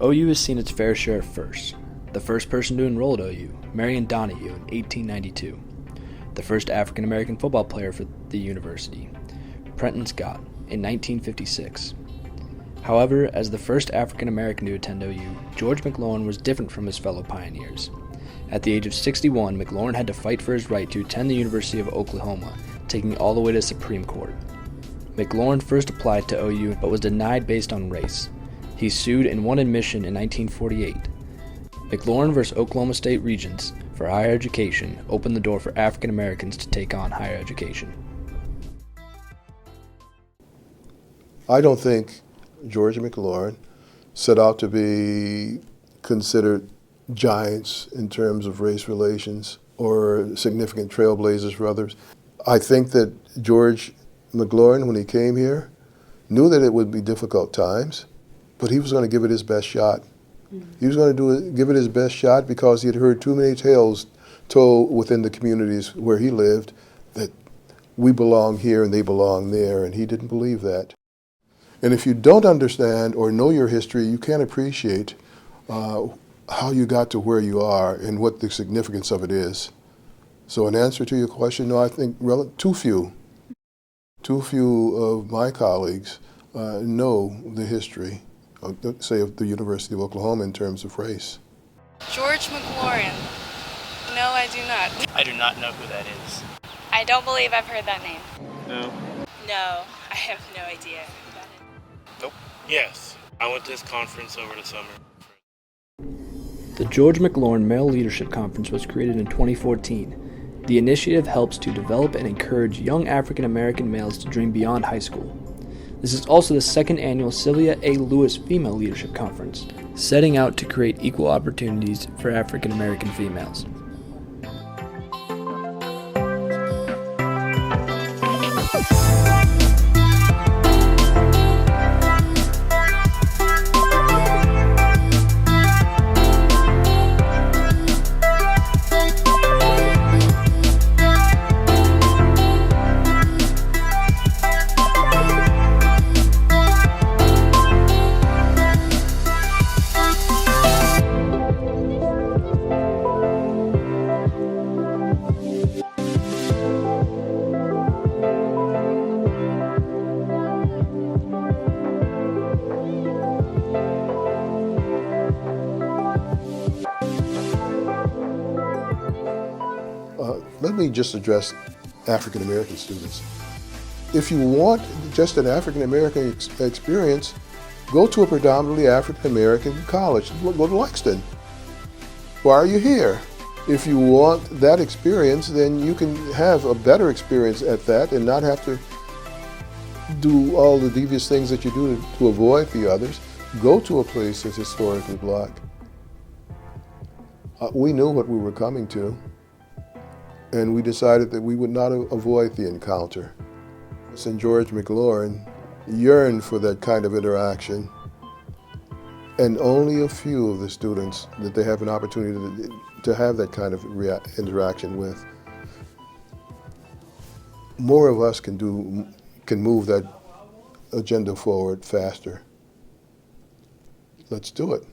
OU has seen its fair share of firsts. The first person to enroll at OU, Marion Donahue, in 1892. The first African-American football player for the university, Prenton Scott, in 1956. However, as the first African-American to attend OU, George McLaurin was different from his fellow pioneers. At the age of 61, McLaurin had to fight for his right to attend the University of Oklahoma, taking it all the way to Supreme Court. McLaurin first applied to OU but was denied based on race. He sued and won admission in 1948. McLaurin vs. Oklahoma State Regents for higher education opened the door for African Americans to take on higher education. I don't think George McLaurin set out to be considered giants in terms of race relations or significant trailblazers for others. I think that George McLaurin, when he came here, knew that it would be difficult times, but he was going to give it his best shot. He was going to give it his best shot because he had heard too many tales told within the communities where he lived that we belong here and they belong there, and he didn't believe that. And if you don't understand or know your history, you can't appreciate how you got to where you are and what the significance of it is. So in answer to your question, no, I think too few of my colleagues know the history say of the University of Oklahoma in terms of race. George McLaurin. No, I do not. I do not know who that is. I don't believe I've heard that name. No. No, I have no idea who that is. Nope. Yes, I went to this conference over the summer. The George McLaurin Male Leadership Conference was created in 2014. The initiative helps to develop and encourage young African American males to dream beyond high school. This is also the second annual Sylvia A. Lewis Female Leadership Conference, setting out to create equal opportunities for African American females. Let me just address African American students. If you want just an African American experience, go to a predominantly African American college. Go to Lexington. Why are you here? If you want that experience, then you can have a better experience at that and not have to do all the devious things that you do to avoid the others. Go to a place that's historically black. We knew what we were coming to, and we decided that we would not avoid the encounter. And George McLaurin yearned for that kind of interaction, and only a few of the students that they have an opportunity to have that kind of interaction with. More of us can move that agenda forward faster. Let's do it.